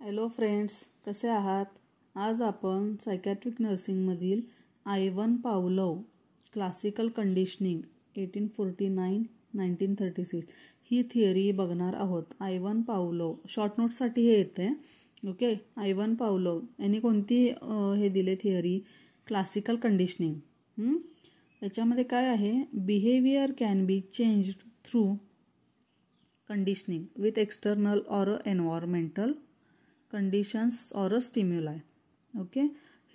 Hello friends, कसे आहात? आज आपण सायकॅट्रिक नर्सिंगमधील आयव्हन पावलोव क्लासिकल कंडिशनिंग 1849-1936 ही थिअरी बघणार आहोत. आयव्हन पावलोव शॉर्ट नोटसाठी हे येते. ओके, आयव्हन पावलोव यांनी कोणती हे दिले थिअरी? Classical conditioning. याच्यामध्ये काय आहे? Behaviour can be changed through conditioning with external or environmental conditions or a stimuli. Okay,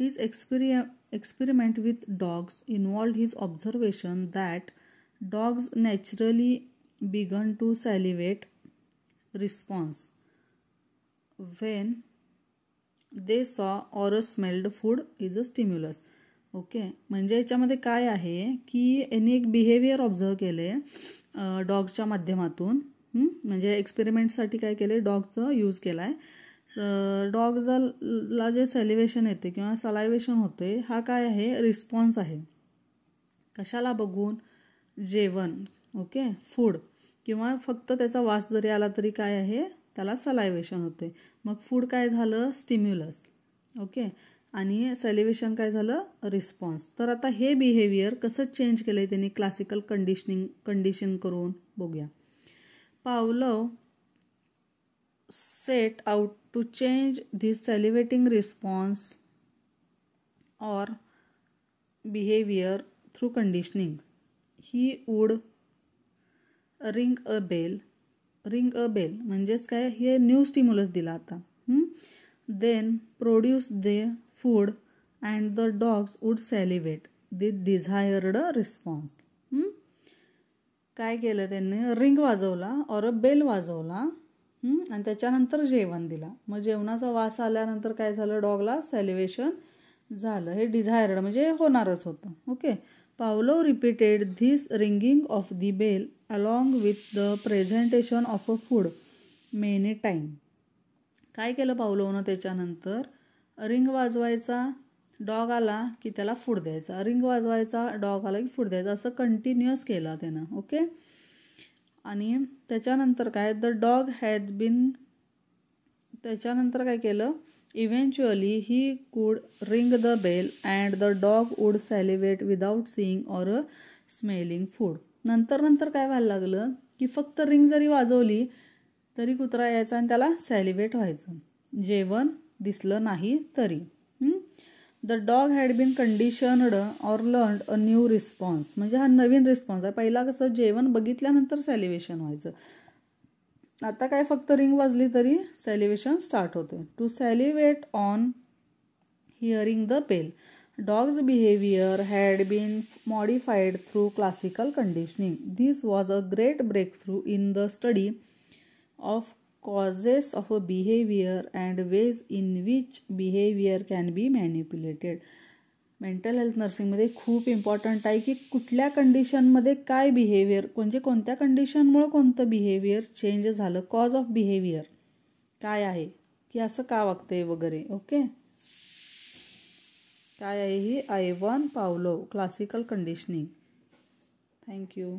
his experiment with dogs involved his observation that dogs naturally began to salivate response when they saw or smelled food is a stimulus. Okay, म्हणजे याच्यामध्ये काय आहे की यांनी एक behaviour observe केले डॉगच्या माध्यमातून. म्हणजे एक्सपेरिमेंटसाठी काय केले, डॉगचं यूज केला आहे. डॉगला जे सॅलिव्हेशन येते किंवा सलायव्हेशन होते हा काय आहे? रिस्पॉन्स आहे. कशाला बघून? जेवण, ओके, फूड, किंवा फक्त त्याचा वास जरी आला तरी काय आहे? त्याला सलायव्हेशन होते. मग फूड काय झालं? स्टिम्युलस. ओके, आणि सॅलिव्हेशन काय झालं? रिस्पॉन्स. तर आता हे बिहेवियर कसं चेंज केलंय त्यांनी क्लासिकल कंडिशन करून बघूया. Pavlov set out to change this salivating response or behavior through conditioning. He would ring a bell म्हणजेच काय? हे न्यू स्टिम्युलस दिला आता. Then produce the food and the dogs would salivate the desired response. काय केलं त्यांनी? Ring वाजवला और bell वाजवला आणि त्याच्यानंतर जेवण दिला. मग जेवणाचा वास आल्यानंतर काय झालं? डॉगला सॅलिव्हेशन झालं. हे डिझायर्ड म्हणजे होणारच होतं. Okay, Pavlov repeated this ringing of the bell along with the presentation of a food many time. काय केलं पावलोवनं? त्याच्यानंतर रिंग वाजवायचा, डॉग आला की त्याला फूड द्यायचा, रिंग वाजवायचा, डॉग आला की फूड द्यायचा, असं कंटिन्युअस केलं त्यानं. ओके, आणि त्याच्यानंतर काय? द डॉग हॅज बीन, त्याच्यानंतर काय केलं? Eventually he could ring the bell and the dog would salivate without seeing or smelling food. नंतर काय व्हायला लागलं की फक्त रिंग जरी वाजवली तरी कुत्रा यायचा आणि त्याला सॅलिव्हेट व्हायचं, जेवण दिसलं नाही तरी. The dog had been conditioned or learned a new response. म्हणजे हा नवीन रिस्पॉन्स आहे. पहिला कसं जेवण बघितल्यानंतर सॅलिव्हेशन व्हायचं, आता काय? फक्त रिंग वाजली तरी सॅलिव्हेशन स्टार्ट होते. To salivate on hearing the bell. Dog's behaviour had been modified through classical conditioning. This was a great breakthrough in the study of causes of a behavior and ways in which behavior can be manipulated. Mental health नर्सिंगमध्ये खूप important आहे की कुठल्या कंडिशनमध्ये काय behaviour, म्हणजे कोणत्या कंडिशनमुळे कोणतं बिहेवियर चेंज झालं, कॉज ऑफ बिहेवियर काय आहे, की असं का वागते वगैरे. ओके, काय आहे ही? Ivan Pavlov classical conditioning. Thank you.